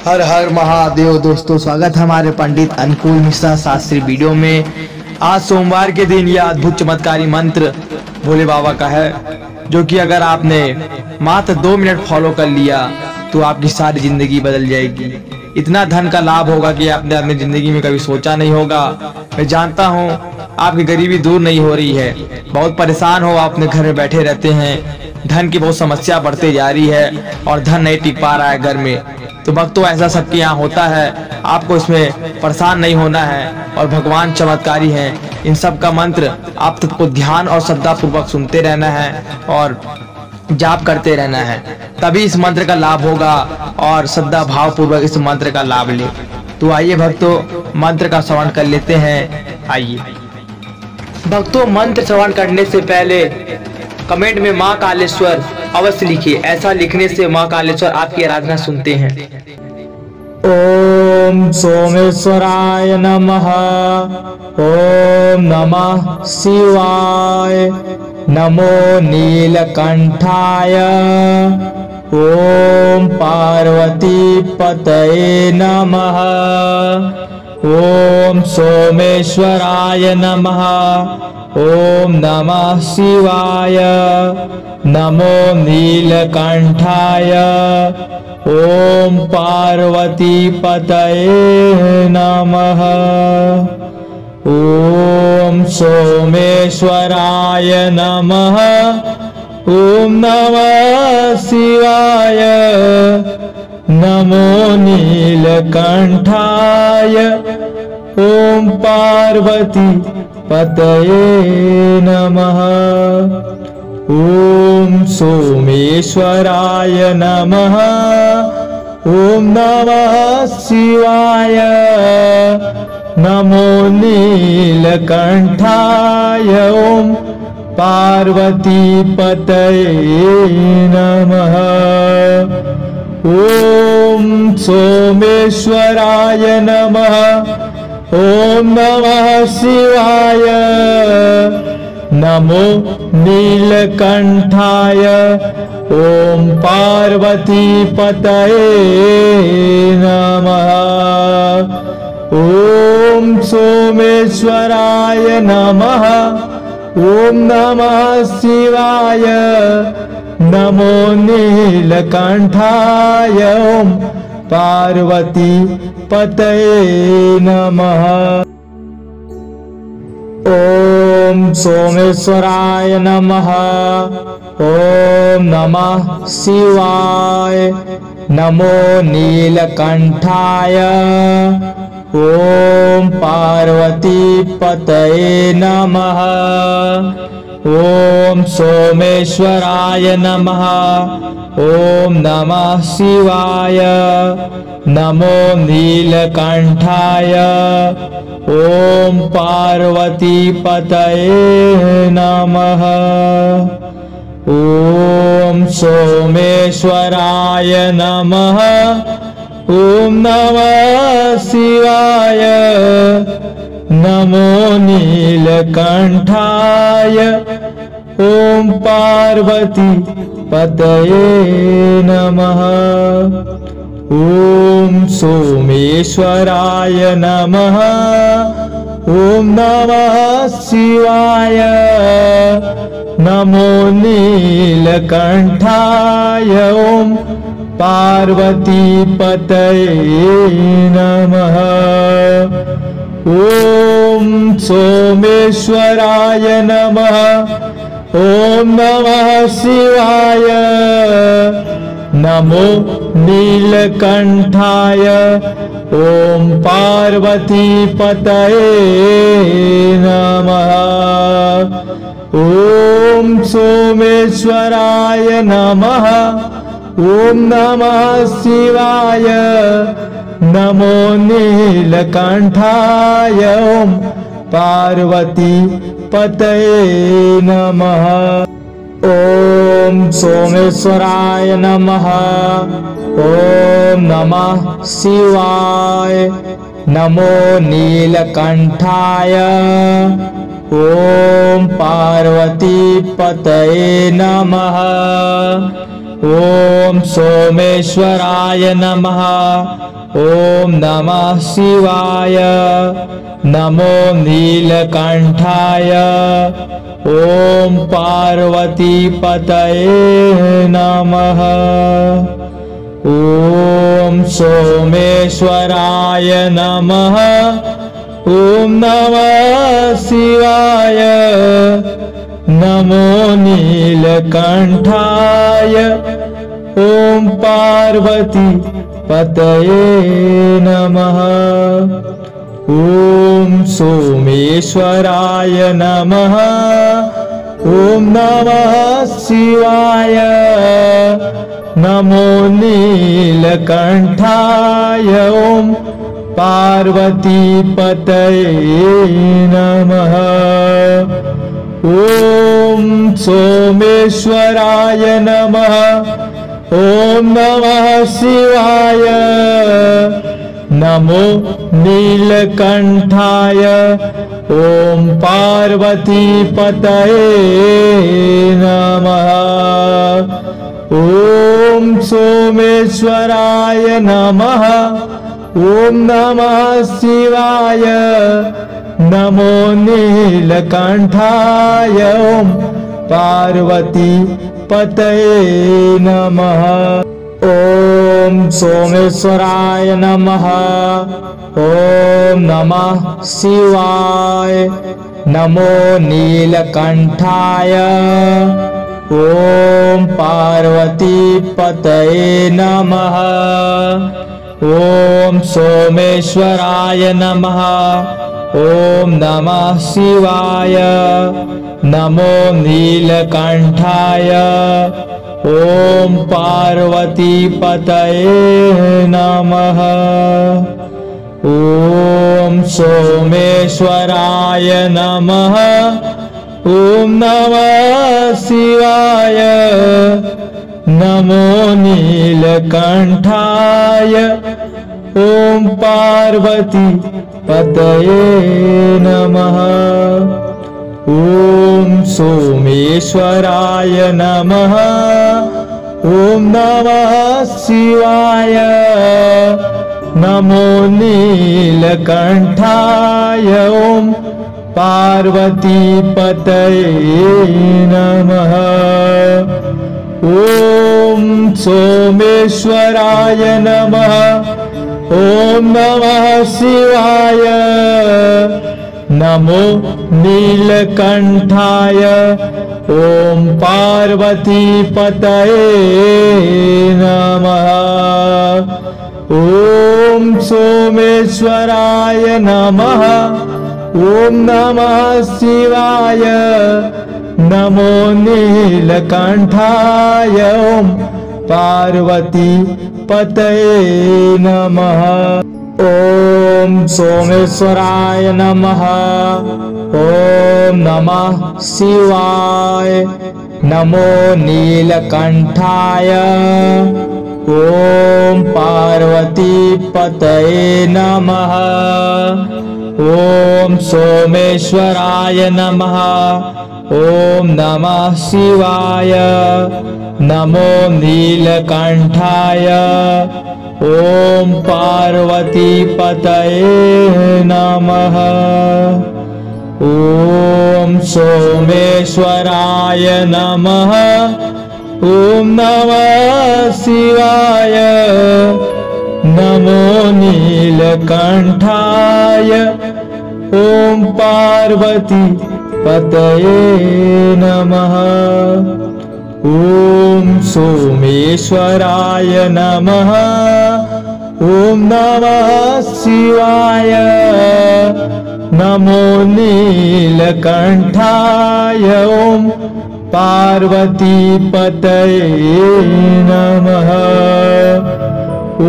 हर हर महादेव। दोस्तों स्वागत है हमारे पंडित अनुकूल मिश्रा शास्त्री वीडियो में। आज सोमवार के दिन यह अद्भुत चमत्कारी मंत्र भोले बाबा का है, जो कि अगर आपने मात्र 2 मिनट फॉलो कर लिया तो आपकी सारी जिंदगी बदल जाएगी। इतना धन का लाभ होगा कि आपने अपनी जिंदगी में कभी सोचा नहीं होगा। मैं जानता हूँ आपकी गरीबी दूर नहीं हो रही है, बहुत परेशान हो, आप अपने घर में बैठे रहते हैं, धन की बहुत समस्या बढ़ते जा रही है और धन नहीं टिक पा रहा है घर में। तो भक्तों ऐसा सबके यहाँ होता है, आपको इसमें परेशान नहीं होना है और भगवान चमत्कारी हैं। इन सब का मंत्र आप सबको ध्यान और श्रद्धा पूर्वक सुनते रहना है और जाप करते रहना है, तभी इस मंत्र का लाभ होगा और श्रद्धा भाव पूर्वक इस मंत्र का लाभ ले। तो आइए भक्तों मंत्र का श्रवण कर लेते हैं। आइए भक्तों, मंत्र श्रवण करने से पहले कमेंट में माँ कालेश्वर अवश्य लिखिए। ऐसा लिखने से माँ कालेश्वर आपकी आराधना सुनते हैं। ओम सोमेश्वराय नमः। ओम नमः शिवाय। नमो नीलकंठाय। ओम पार्वती पतये नमः। ओम सोमेश्वराय नमः। ओम नमः शिवाय। नमो नीलकंठाय। ओम पार्वती पतये नमः। ओम सोमेश्वराय नमः। ओम नमः शिवाय। नमो नीलकंठाय। ओम पार्वती पतये नमः। ओम सोमेश्वराय नमः। ओम नमः शिवाय। नमो नीलकंठाय। ओम पार्वती पतये नमः। ओम सोमेश्वराय नमः। ओम नमः शिवाय। नमो नीलकंठाय। ओम पार्वती पतये नमः। ओम सोमेश्वराय नमः। ओम नमः शिवाय। नमो नीलकंठाय। ओम पार्वती पतये नमः। ओम सोमेश्वराय नमः। ओम नमः शिवाय। नमो नीलकंठाय। ओम पार्वती पतये नमः। ओम सोमेश्वराय नमः। ओम नमः शिवाय। नमो नीलकंठाय। ओम पार्वती पतये नमः। ओम सोमेश्वराय नमः। ओम नमः शिवाय। नमो नीलकंठाय। ओम पार्वती पतये नमः। ओम सोमेश्वराय नमः। ओम नमः शिवाय। नमो नीलकंठाय। ओम पार्वती पतये नमः। ओम सोमेश्वराय नमः। ओम नमः शिवाय। नमो नीलकंठाय। ओम पार्वती पतये नमः। ओम सोमेश्वराय नमः। ओम नमः शिवाय। नमो नीलकंठाय। ओम पार्वती पतये नमः। ओम सोमेश्वराय नमः। ओम नमः शिवाय। नमो नीलकंठाय। ओम पार्वती पतये नमः। ॐ सोमेश्वराय नमः। ॐ नमः शिवाय। नमो नीलकंठाय। ॐ पार्वतीपतये नमः। ॐ सोमेश्वराय नमः। ॐ नमः शिवाय। नमो नीलकंठाय। ॐ पार्वतीपतये नमः। ॐ सोमेश्वराय नमः। ॐ नमः शिवाय। नमो नीलकंठाय। ॐ पार्वतीपतये नमः। ॐ सोमेश्वराय नमः। ॐ नमः शिवाय। नमो नीलकंठाय। ॐ पार्वतीपतये नमः। ॐ सोमेश्वराय नमः। ॐ नमः शिवाय। नमो नीलकंठाय। ॐ पार्वतीपतये नमः। ॐ सोमेश्वराय नमः। ॐ नमः शिवाय। नमो नीलकंठाय। ॐ पार्वतीपतये नमः। ॐ सोमेश्वराय नमः। ॐ नमः शिवाय। नमो नीलकंठाय। ॐ पार्वतीपतये नमः। ॐ सोमेश्वराय नमः। ॐ नमः शिवाय। नमो नीलकंठाय। ॐ पार्वतीपतये नमः। ॐ सोमेश्वराय नमः। ॐ नमः शिवाय। नमो नीलकंठाय। ॐ पार्वतीपतये नमः। ॐ सोमेश्वराय नमः। ॐ नमः शिवाय। नमो नीलकंठाय। ॐ पार्वतीपतये नमः। ॐ सोमेश्वराय नमः। ॐ नमः शिवाय। नमो नीलकंठाय। ॐ पार्वतीपतये नमः। ॐ सोमेश्वराय नमः। ॐ नमः शिवाय। नमो नीलकंठाय। ॐ पार्वतीपतये नमः। ॐ सोमेश्वराय नमः। ॐ नमः शिवाय। नमो नीलकंठाय। ॐ पार्वतीपतये नमः। ॐ सोमेश्वराय नमः। ॐ नमः शिवाय। नमो नीलकंठाय। ॐ पार्वतीपतये नमः। ॐ सोमेश्वराय नमः। ॐ नमः शिवाय। नमो नीलकंठाय। ॐ पार्वतीपतये नमः। ॐ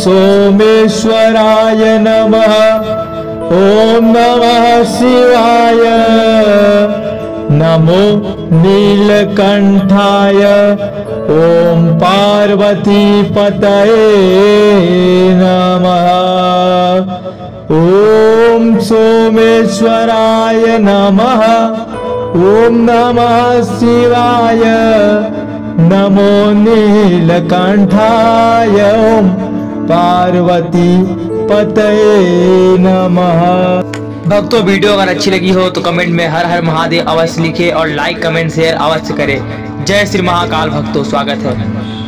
सोमेश्वराय नमः। ॐ नमः शिवाय। नमो नीलकंठाय। ॐ पार्वतीपतये नमः। ॐ सोमेश्वराय नमः। ॐ नमः शिवाय। नमो नीलकंठाय ओम पार्वती पतये नमः। भक्तों, वीडियो अगर अच्छी लगी हो तो कमेंट में हर हर महादेव अवश्य लिखें और लाइक कमेंट शेयर अवश्य करें। जय श्री महाकाल। भक्तों, स्वागत है।